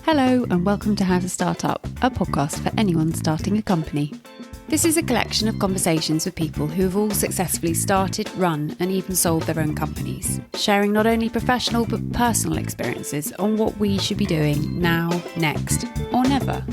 Hello and welcome to How to Start Up, a podcast for anyone starting a company. This is a collection of conversations with people who have all successfully started, run and even sold their own companies, sharing not only professional but personal experiences on what we should be doing now, next or never.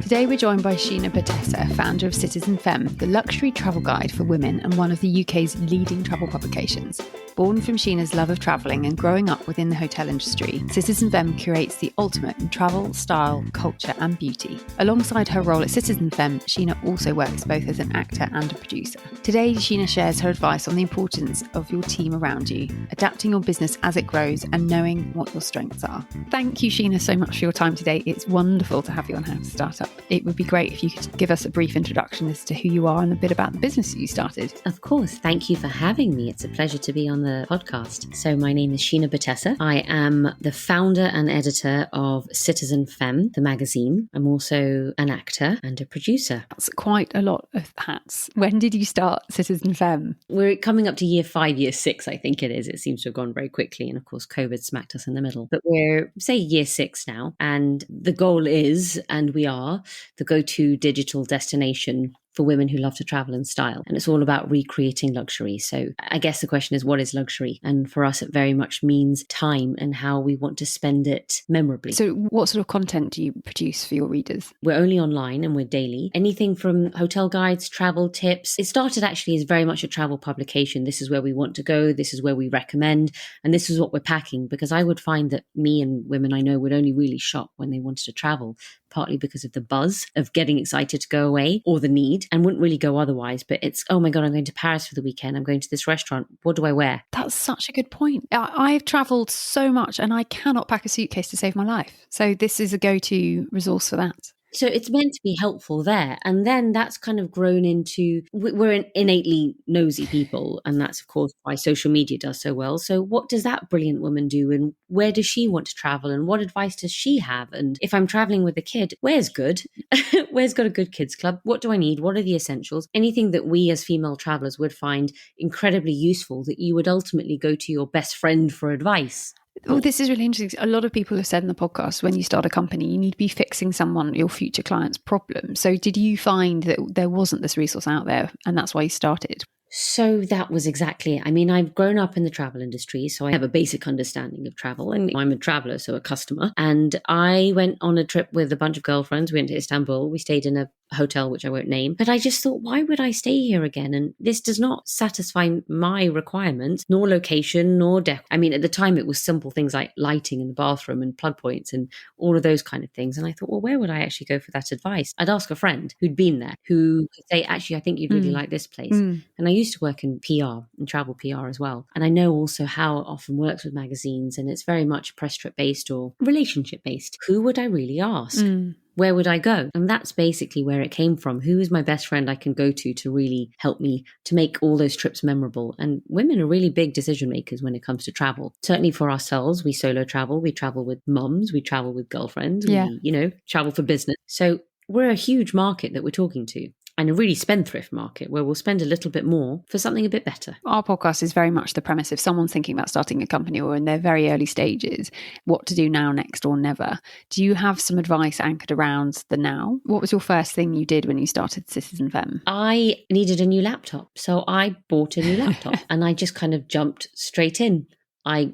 Today we're joined by Sheena Bhattessa, founder of Citizen Femme, the luxury travel guide for women and one of the UK's leading travel publications. Born from Sheena's love of travelling and growing up within the hotel industry, Citizen Femme curates the ultimate in travel, style, culture and beauty. Alongside her role at Citizen Femme, Sheena also works both as an actor and a producer. Today, Sheena shares her advice on the importance of your team around you, adapting your business as it grows and knowing what your strengths are. Thank you, Sheena, so much for your time today. It's wonderful to have you on How to Start Up. It would be great if you could give us a brief introduction as to who you are and a bit about the business that you started. Of course. Thank you for having me. It's a pleasure to be on the podcast. So my name is Sheena Bhattessa. I am the founder and editor of Citizen Femme, the magazine. I'm also an actor and a producer. That's quite a lot of hats. When did you start Citizen Femme? We're coming up to year 5, year 6, I think it is. It seems to have gone very quickly. And of course, COVID smacked us in the middle. But we're, say, year 6 now. And the goal is, and we are, the go-to digital destination for women who love to travel and style. And it's all about recreating luxury. So I guess the question is, what is luxury? And for us, it very much means time and how we want to spend it memorably. So what sort of content do you produce for your readers? We're only online and we're daily. Anything from hotel guides, travel tips. It started actually as very much a travel publication. This is where we want to go. This is where we recommend. And this is what we're packing, because I would find that me and women I know would only really shop when they wanted to travel, partly because of the buzz of getting excited to go away or the need, and wouldn't really go otherwise. But it's, oh my God, I'm going to Paris for the weekend. I'm going to this restaurant. What do I wear? That's such a good point. I've travelled so much and I cannot pack a suitcase to save my life. So this is a go-to resource for that. So it's meant to be helpful there. And then that's kind of grown into, we're innately nosy people. And that's, of course, why social media does so well. So what does that brilliant woman do? And where does she want to travel? And what advice does she have? And if I'm traveling with a kid, where's good? Where's got a good kids club? What do I need? What are the essentials? Anything that we as female travelers would find incredibly useful that you would ultimately go to your best friend for advice. Oh, this is really interesting. A lot of people have said in the podcast, when you start a company, you need to be fixing your future client's problem. So did you find that there wasn't this resource out there and that's why you started? So that was exactly it. I mean, I've grown up in the travel industry, so I have a basic understanding of travel, and I'm a traveler, so a customer. And I went on a trip with a bunch of girlfriends. We went to Istanbul. We stayed in a hotel, which I won't name. But I just thought, why would I stay here again? And this does not satisfy my requirements, nor location, nor deck. I mean, at the time, it was simple things like lighting in the bathroom and plug points and all of those kind of things. And I thought, well, where would I actually go for that advice? I'd ask a friend who'd been there, who could say, actually, I think you'd really like this place. And I used to work in PR and travel PR as well. And I know also how it often works with magazines, and it's very much press trip based or relationship based. Who would I really ask? Where would I go? And that's basically where it came from. Who is my best friend I can go to really help me to make all those trips memorable? And women are really big decision makers when it comes to travel. Certainly for ourselves, we solo travel. We travel with mums. We travel with girlfriends. Yeah. We, travel for business. So we're a huge market that we're talking to. And a really spendthrift market where we'll spend a little bit more for something a bit better. Our podcast is very much the premise. If someone's thinking about starting a company or in their very early stages, what to do now, next or never. Do you have some advice anchored around the now? What was your first thing you did when you started Citizen Femme? I needed a new laptop. So I bought a new laptop and I just kind of jumped straight in. I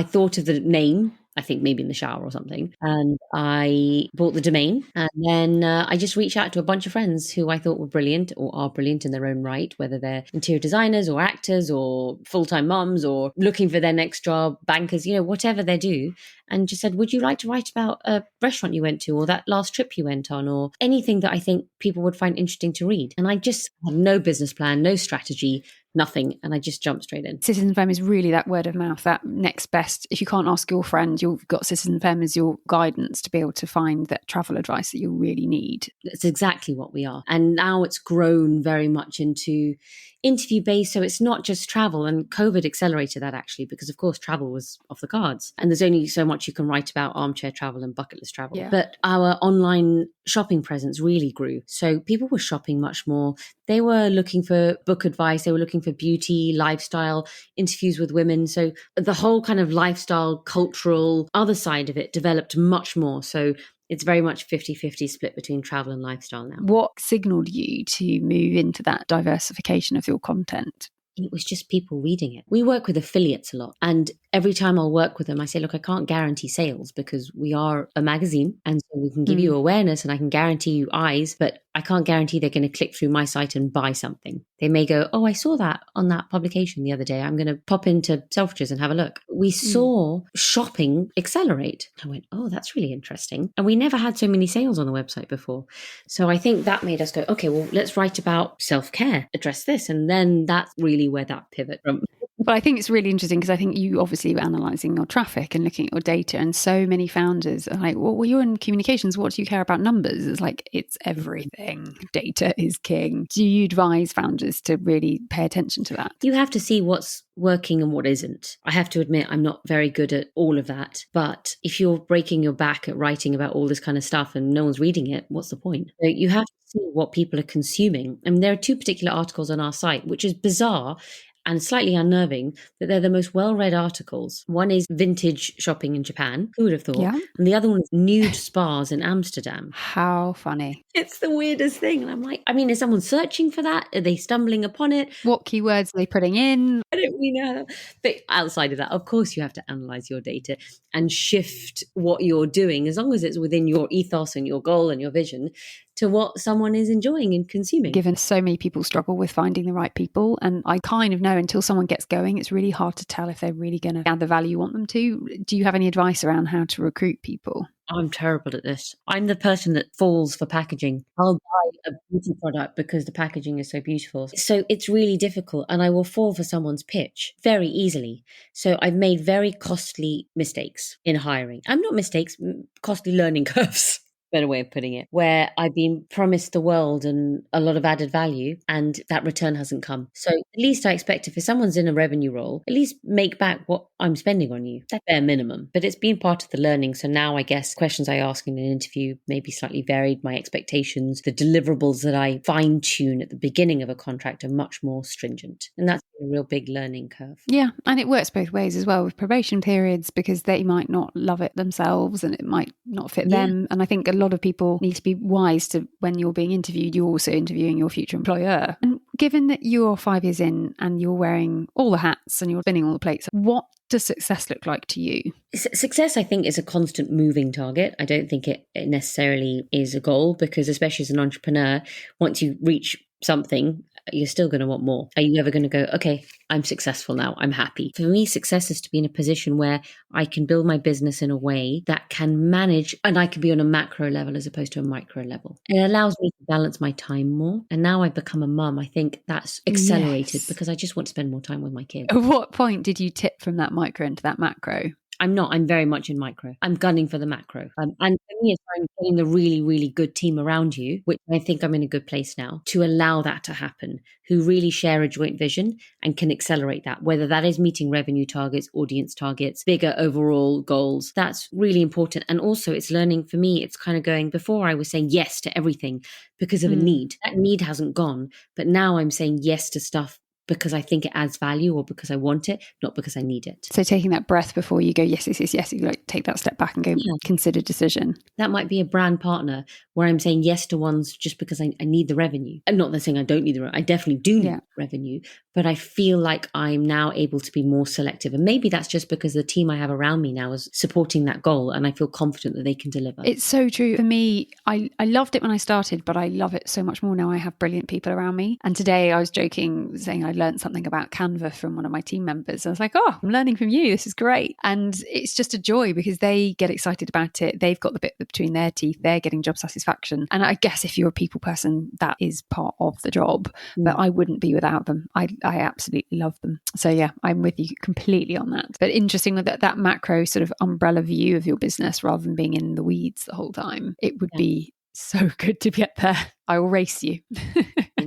thought of the name, I think maybe in the shower or something. And I bought the domain, and then I just reached out to a bunch of friends who I thought were brilliant or are brilliant in their own right, whether they're interior designers or actors or full-time mums or looking for their next job, bankers, whatever they do. And just said, would you like to write about a restaurant you went to or that last trip you went on or anything that I think people would find interesting to read? And I just had no business plan, no strategy, nothing. And I just jumped straight in. Citizen Femme is really that word of mouth, that next best. If you can't ask your friend, you've got Citizen Femme as your guidance to be able to find that travel advice that you really need. That's exactly what we are. And now it's grown very much into interview based. So it's not just travel, and COVID accelerated that actually, because of course travel was off the cards and there's only so much you can write about armchair travel and bucket list travel. Yeah. But our online shopping presence really grew. So people were shopping much more. They were looking for book advice. They were looking for beauty, lifestyle, interviews with women. So the whole kind of lifestyle, cultural, other side of it developed much more. So it's very much 50-50 split between travel and lifestyle now. What signaled you to move into that diversification of your content? It was just people reading it. We work with affiliates a lot. And every time I'll work with them, I say, look, I can't guarantee sales because we are a magazine. And so we can give you awareness and I can guarantee you eyes, but I can't guarantee they're going to click through my site and buy something. They may go, oh, I saw that on that publication the other day. I'm going to pop into Selfridges and have a look. We saw shopping accelerate. I went, oh, that's really interesting. And we never had so many sales on the website before. So I think that made us go, okay, well, let's write about self-care, address this. And then that's really where that pivot from. But I think it's really interesting because I think you obviously were analysing your traffic and looking at your data, and so many founders are like, well, you're in communications, what do you care about numbers? It's like, it's everything. Data is king. Do you advise founders to really pay attention to that? You have to see what's working and what isn't. I have to admit, I'm not very good at all of that. But if you're breaking your back at writing about all this kind of stuff and no one's reading it, what's the point? So you have to see what people are consuming. And there are two particular articles on our site, which is bizarre and slightly unnerving, that they're the most well-read articles. One is vintage shopping in Japan. Who would have thought? Yeah. And the other one is nude spas in Amsterdam. How funny. It's the weirdest thing. And I'm like, I mean, is someone searching for that? Are they stumbling upon it? What keywords are they putting in? I don't really know. But outside of that, of course, you have to analyze your data and shift what you're doing, as long as it's within your ethos and your goal and your vision, to what someone is enjoying and consuming. Given so many people struggle with finding the right people, and I kind of know until someone gets going, it's really hard to tell if they're really going to add the value you want them to. Do you have any advice around how to recruit people? I'm terrible at this. I'm the person that falls for packaging. I'll buy a beauty product because the packaging is so beautiful. So it's really difficult, and I will fall for someone's pitch very easily. So I've made very costly mistakes in hiring. I'm not mistakes, costly learning curves. Better way of putting it, where I've been promised the world and a lot of added value and that return hasn't come. So at least I expect if someone's in a revenue role, at least make back what I'm spending on you. That's bare minimum. But it's been part of the learning. So now I guess questions I ask in an interview may be slightly varied. My expectations, the deliverables that I fine tune at the beginning of a contract are much more stringent. And that's a real big learning curve. Yeah. And it works both ways as well with probation periods, because they might not love it themselves and it might not fit them. And I think a lot of people need to be wise to, when you're being interviewed, you're also interviewing your future employer. And given that you're 5 years in and you're wearing all the hats and you're spinning all the plates, what does success look like to you? Success, I think, is a constant moving target. I don't think it necessarily is a goal, because especially as an entrepreneur, once you reach something, you're still going to want more. Are you ever going to go, okay, I'm successful now, I'm happy? For me, success is to be in a position where I can build my business in a way that can manage, and I can be on a macro level as opposed to a micro level. It allows me to balance my time more. And now I've become a mum, I think that's accelerated because I just want to spend more time with my kids. At what point did you tip from that micro into that macro? I'm very much in micro. I'm gunning for the macro. And for me, it's I'm getting the really, really good team around you, which I think I'm in a good place now to allow that to happen, who really share a joint vision and can accelerate that, whether that is meeting revenue targets, audience targets, bigger overall goals. That's really important. And also it's learning for me, it's kind of going, before I was saying yes to everything because of a need. That need hasn't gone, but now I'm saying yes to stuff because I think it adds value or because I want it, not because I need it. So taking that breath before you go, yes, yes, yes, yes, you like take that step back and go, consider decision. That might be a brand partner where I'm saying yes to ones just because I need the revenue. I'm not saying I don't need the revenue. I definitely do need revenue, but I feel like I'm now able to be more selective. And maybe that's just because the team I have around me now is supporting that goal and I feel confident that they can deliver. It's so true. For me, I loved it when I started, but I love it so much more now. I have brilliant people around me. And today I was joking, saying I learned something about Canva from one of my team members. I was like, oh, I'm learning from you. This is great. And it's just a joy because they get excited about it. They've got the bit between their teeth. They're getting job satisfaction. And I guess if you're a people person, that is part of the job. But I wouldn't be without them. I absolutely love them. So yeah, I'm with you completely on that. But interesting with that macro sort of umbrella view of your business rather than being in the weeds the whole time. It would be so good to get there. I will race you.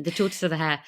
the tortoise or the hare.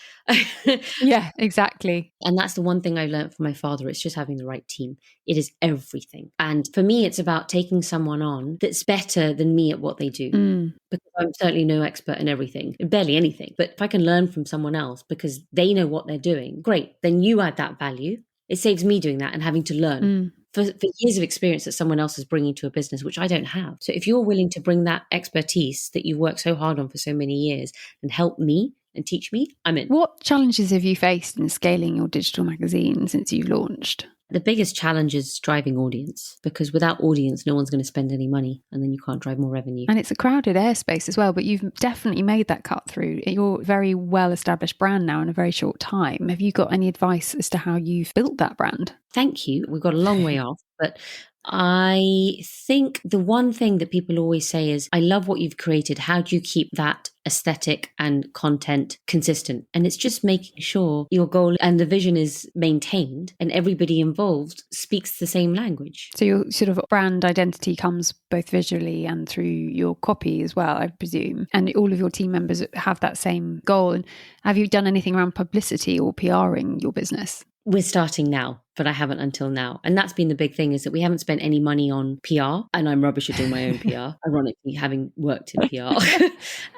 Yeah, exactly. And that's the one thing I learned from my father. It's just having the right team. It is everything. And for me, it's about taking someone on that's better than me at what they do. Because I'm certainly no expert in everything, barely anything. But if I can learn from someone else because they know what they're doing, great. Then you add that value. It saves me doing that and having to learn for years of experience that someone else is bringing to a business, which I don't have. So if you're willing to bring that expertise that you've worked so hard on for so many years and help me and teach me, I'm in. What challenges have you faced in scaling your digital magazine since you've launched? The biggest challenge is driving audience, because without audience, no one's going to spend any money, and then you can't drive more revenue. And it's a crowded airspace as well, but you've definitely made that cut through. You're a very well-established brand now in a very short time. Have you got any advice as to how you've built that brand? Thank you. We've got a long way off, but I think the one thing that people always say is, I love what you've created. How do you keep that aesthetic and content consistent? And it's just making sure your goal and the vision is maintained and everybody involved speaks the same language. So your sort of brand identity comes both visually and through your copy as well, I presume. And all of your team members have that same goal. And have you done anything around publicity or PRing your business? We're starting now, but I haven't until now. And that's been the big thing, is that we haven't spent any money on PR. And I'm rubbish at doing my own PR, ironically, having worked in PR.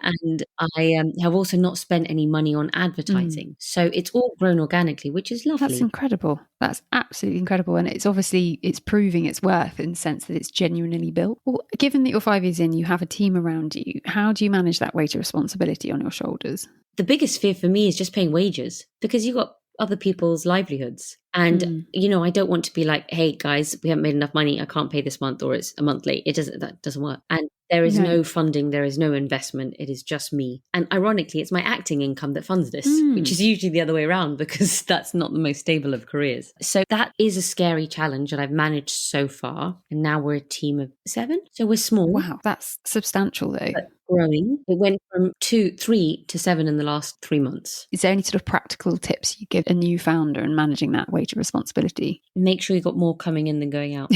And I have also not spent any money on advertising. So it's all grown organically, which is lovely. That's incredible. That's absolutely incredible. And it's obviously, it's proving its worth in the sense that it's genuinely built. Well, given that you're 5 years in, you have a team around you, how do you manage that weight of responsibility on your shoulders? The biggest fear for me is just paying wages, because you've got other people's livelihoods. And, I don't want to be like, hey guys, we haven't made enough money. I can't pay this month, or it's a month late. That doesn't work. And there is no funding. There is no investment. It is just me. And ironically, it's my acting income that funds this, which is usually the other way around, because that's not the most stable of careers. So that is a scary challenge that I've managed so far. And now we're a team of 7. So we're small. Wow, that's substantial though. But growing. It went from 3 to 7 in the last 3 months. Is there any sort of practical tips you give a new founder in managing that weight of responsibility? Make sure you've got more coming in than going out.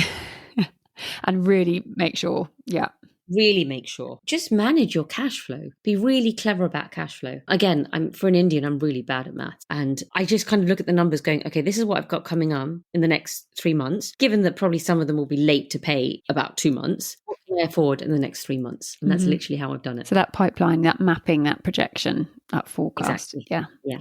And really make sure, Really make sure. Just manage your cash flow. Be really clever about cash flow. Again, for an Indian, I'm really bad at maths. And I just kind of look at the numbers going, okay, this is what I've got coming on in the next 3 months, given that probably some of them will be late to pay about 2 months. What can I afford in the next 3 months? And that's literally how I've done it. So that pipeline, that mapping, that projection, that forecast. Exactly. Yeah.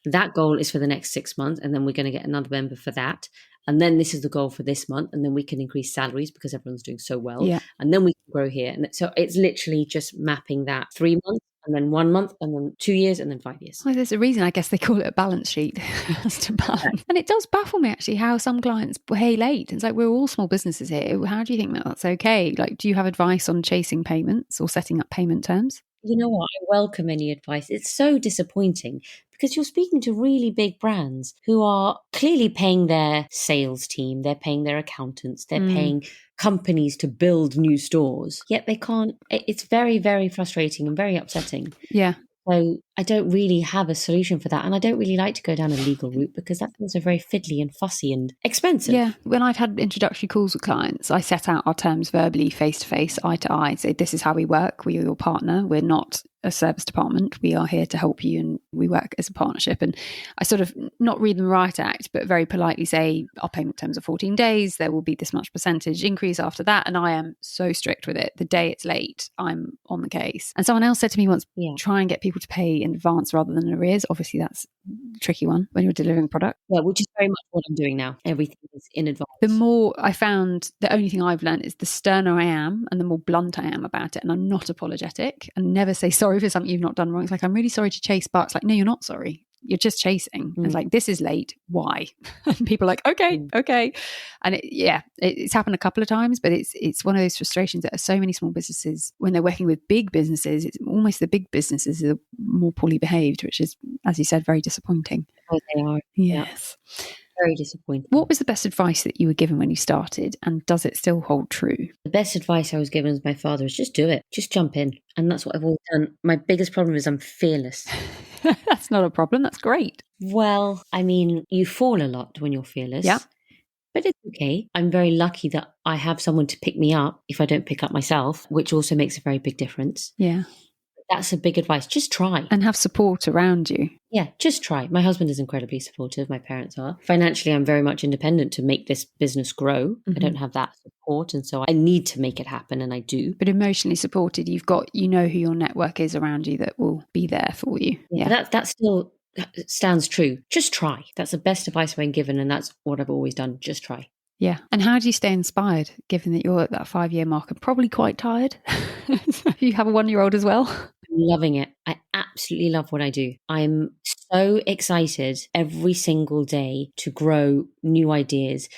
That goal is for the next 6 months. And then we're going to get another member for that. And then this is the goal for this month. And then we can increase salaries because everyone's doing so well. Yeah. And then we can grow here. And so it's literally just mapping that 3 months, and then 1 month, and then 2 years, and then 5 years. Well, there's a reason, I guess they call it a balance sheet. It has to balance. And it does baffle me actually how some clients pay late. It's like, we're all small businesses here. How do you think that that's okay? Like, do you have advice on chasing payments or setting up payment terms? You know what? I welcome any advice. It's so disappointing, because you're speaking to really big brands who are clearly paying their sales team, they're paying their accountants, they're paying companies to build new stores, yet they can't. It's very, very frustrating and very upsetting. Yeah. So I don't really have a solution for that. And I don't really like to go down a legal route, because that feels very fiddly and fussy and expensive. Yeah. When I've had introductory calls with clients, I set out our terms verbally, face to face, eye to eye, say, this is how we work. We are your partner. We're not a service department. We are here to help you, and we work as a partnership. And I sort of not read them right act, but very politely say, our payment terms are 14 days. There will be this much percentage increase after that. And I am so strict with it. The day it's late, I'm on the case. And someone else said to me once, try and get people to pay in advance rather than in arrears. Obviously, that's a tricky one when you're delivering product. Yeah, which is very much what I'm doing now. Everything is in advance. The more I found, the only thing I've learned is the sterner I am and the more blunt I am about it. And I'm not apologetic and never say sorry for something you've not done wrong. It's like, I'm really sorry to chase bucks. Like, no, you're not sorry. You're just chasing. It's like, this is late. Why? And people are like, okay. And it's happened a couple of times, but it's one of those frustrations that so many small businesses, when they're working with big businesses, it's almost the big businesses are more poorly behaved, which is, as you said, very disappointing. Oh, they are. Yes. Yeah. Very disappointing. What was the best advice that you were given when you started, and does it still hold true? The best advice I was given as my father is just do it. Just jump in. And that's what I've always done. My biggest problem is I'm fearless. That's not a problem. That's great. Well, I mean, you fall a lot when you're fearless. Yeah. But it's okay. I'm very lucky that I have someone to pick me up if I don't pick up myself, which also makes a very big difference. Yeah. That's a big advice. Just try. And have support around you. Yeah, just try. My husband is incredibly supportive. My parents are. Financially, I'm very much independent to make this business grow. I don't have that support. And so I need to make it happen, and I do. But emotionally supported, you know who your network is around you that will be there for you. Yeah. But that still stands true. Just try. That's the best advice I've been given. And that's what I've always done. Just try. Yeah. And how do you stay inspired, given that you're at that 5-year mark and probably quite tired? You have a 1-year-old as well. Loving it. I absolutely love what I do. I'm so excited every single day to grow new ideas.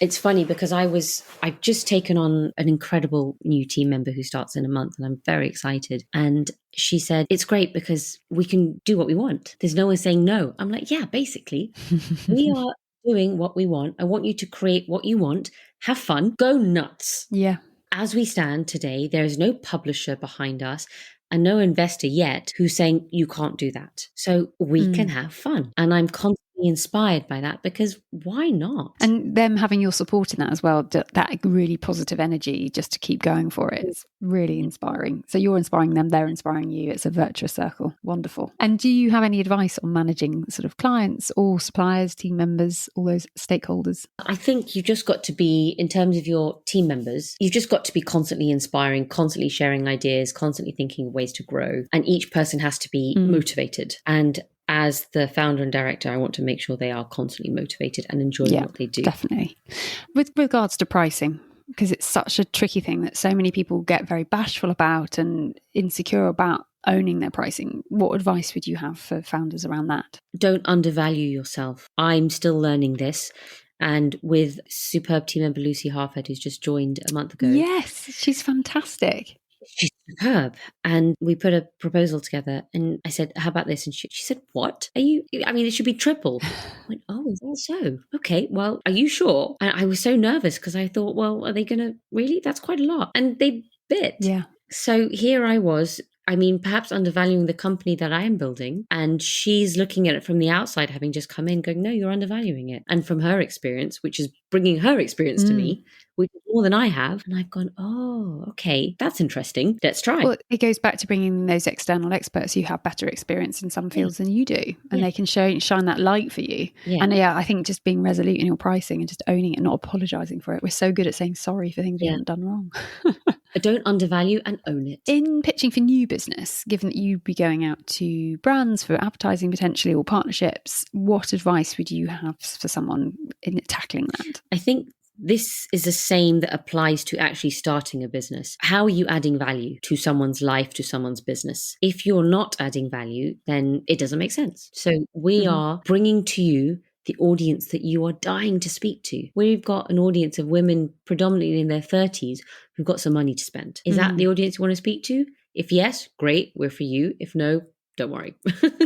It's funny because I've just taken on an incredible new team member who starts in a month, and I'm very excited. And she said, it's great because we can do what we want. There's no one saying no. I'm like, yeah, basically, we are doing what we want. I want you to create what you want, have fun, go nuts. Yeah. As we stand today, there is no publisher behind us and no investor yet who's saying you can't do that. So we can have fun. And I'm constantly inspired by that, because why not? And them having your support in that as well, that really positive energy just to keep going for it. It's really inspiring. So you're inspiring them, they're inspiring you. It's a virtuous circle. Wonderful. And do you have any advice on managing sort of clients or suppliers, team members, all those stakeholders? I think you just got to be, in terms of your team members, you've just got to be constantly inspiring, constantly sharing ideas, constantly thinking of ways to grow. And each person has to be motivated. And as the founder and director, I want to make sure they are constantly motivated and enjoying what they do. Definitely. With regards to pricing, because it's such a tricky thing that so many people get very bashful about and insecure about owning their pricing, what advice would you have for founders around that? Don't undervalue yourself. I'm still learning this. And with superb team member Lucy Harford, who's just joined a month ago. Yes, she's fantastic. She's superb. And we put a proposal together, and I said, how about this? And she said, what? It should be triple. I went, oh, is that so? Okay, well, are you sure? And I was so nervous because I thought, well, are they going to really? That's quite a lot. And they bit. Yeah. So here I was, perhaps undervaluing the company that I am building. And she's looking at it from the outside, having just come in, going, no, you're undervaluing it. And from her experience, which is bringing her experience to me, which is more than I have. And I've gone, oh, okay, that's interesting. Let's try. Well, it goes back to bringing those external experts who have better experience in some fields than you do. And they can shine that light for you. Yeah. And I think just being resolute in your pricing and just owning it and not apologising for it. We're so good at saying sorry for things we haven't done wrong. Don't undervalue and own it. In pitching for new business, given that you'd be going out to brands for advertising potentially or partnerships, what advice would you have for someone in tackling that? I think this is the same that applies to actually starting a business. How are you adding value to someone's life, to someone's business? If you're not adding value, then it doesn't make sense. So we are bringing to you the audience that you are dying to speak to. We've got an audience of women predominantly in their 30s who've got some money to spend. Is that the audience you want to speak to? If yes, great, we're for you. If no, don't worry,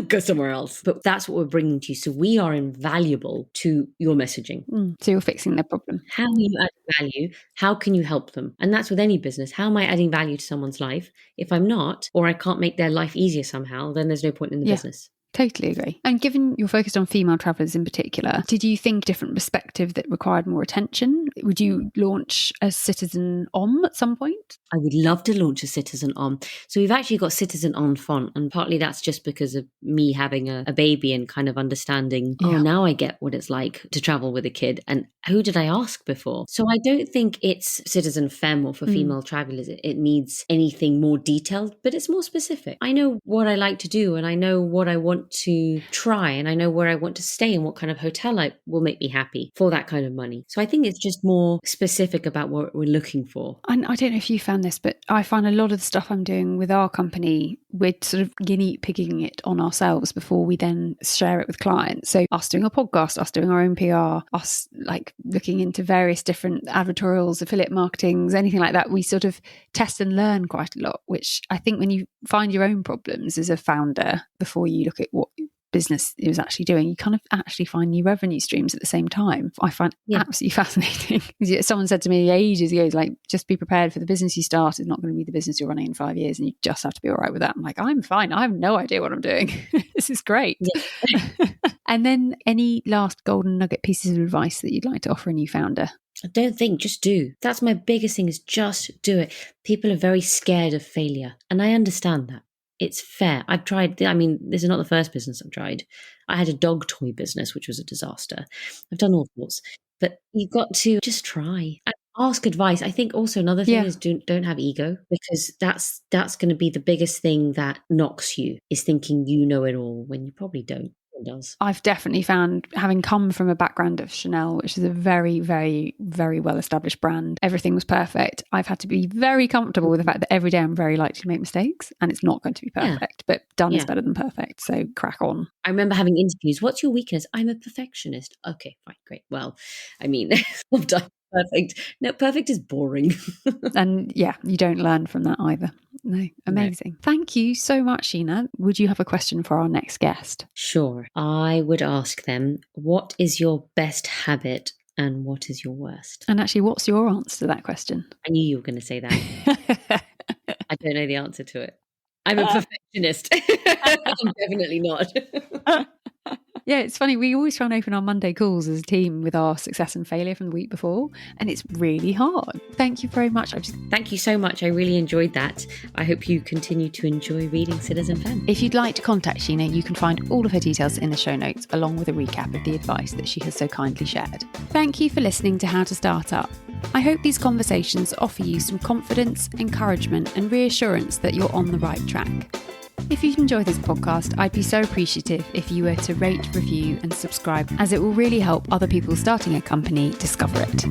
go somewhere else. But that's what we're bringing to you. So we are invaluable to your messaging. So you're fixing their problem. How are you adding value? How can you help them? And that's with any business. How am I adding value to someone's life? If I'm not, or I can't make their life easier somehow, then there's no point in the business. Totally agree. And given you're focused on female travellers in particular, did you think different perspective that required more attention? Would you launch a Citizen Om at some point? I would love to launch a Citizen Om. So we've actually got Citizen On font, and partly that's just because of me having a baby and kind of understanding, now I get what it's like to travel with a kid. And who did I ask before? So I don't think it's Citizen Femme or for female travellers. It needs anything more detailed, but it's more specific. I know what I like to do, and I know what I want to try, and I know where I want to stay and what kind of hotel will make me happy for that kind of money. So I think it's just more specific about what we're looking for. And I don't know if you found this, but I find a lot of the stuff I'm doing with our company, we're sort of guinea pigging it on ourselves before we then share it with clients. So us doing a podcast, us doing our own PR, us like looking into various different advertorials, affiliate marketings, anything like that. We sort of test and learn quite a lot, which I think when you find your own problems as a founder before you look at what business is actually doing, you kind of actually find new revenue streams at the same time. I find absolutely fascinating. Someone said to me ages ago, like, just be prepared for the business you start is not going to be the business you're running in 5 years, and you just have to be all right with that. I'm like, I'm fine. I have no idea what I'm doing. This is great. Yeah. And then any last golden nugget pieces of advice that you'd like to offer a new founder? I don't think, just do. That's my biggest thing, is just do it. People are very scared of failure, and I understand that. it's fair. I've tried, I mean, this is not the first business I've tried. I had a dog toy business, which was a disaster. I've done all sorts, but you've got to just try and ask advice. I think also another thing Yeah. is don't have ego, because that's going to be the biggest thing that knocks you, is thinking you know it all when you probably don't. It does. I've definitely found, having come from a background of Chanel, which is a very, very, very well-established brand, everything was perfect. I've had to be very comfortable with the fact that every day I'm very likely to make mistakes and it's not going to be perfect, but done is better than perfect. So crack on. I remember having interviews. What's your weakness? I'm a perfectionist. Okay, fine, great. Well, I mean, sometimes perfect. No, perfect is boring. And yeah, you don't learn from that either. No, amazing. Thank you so much, Sheena. Would you have a question for our next guest? Sure. I would ask them, what is your best habit and what is your worst? And actually, what's your answer to that question? I knew you were going to say that. I don't know the answer to it. I'm a perfectionist. I'm definitely not. Yeah, it's funny. We always try and open our Monday calls as a team with our success and failure from the week before, and it's really hard. Thank you very much. Thank you so much. I really enjoyed that. I hope you continue to enjoy reading Citizen Femme. If you'd like to contact Sheena, you can find all of her details in the show notes, along with a recap of the advice that she has so kindly shared. Thank you for listening to How to Start Up. I hope these conversations offer you some confidence, encouragement, and reassurance that you're on the right track. If you've enjoyed this podcast, I'd be so appreciative if you were to rate, review, and subscribe, as it will really help other people starting a company discover it.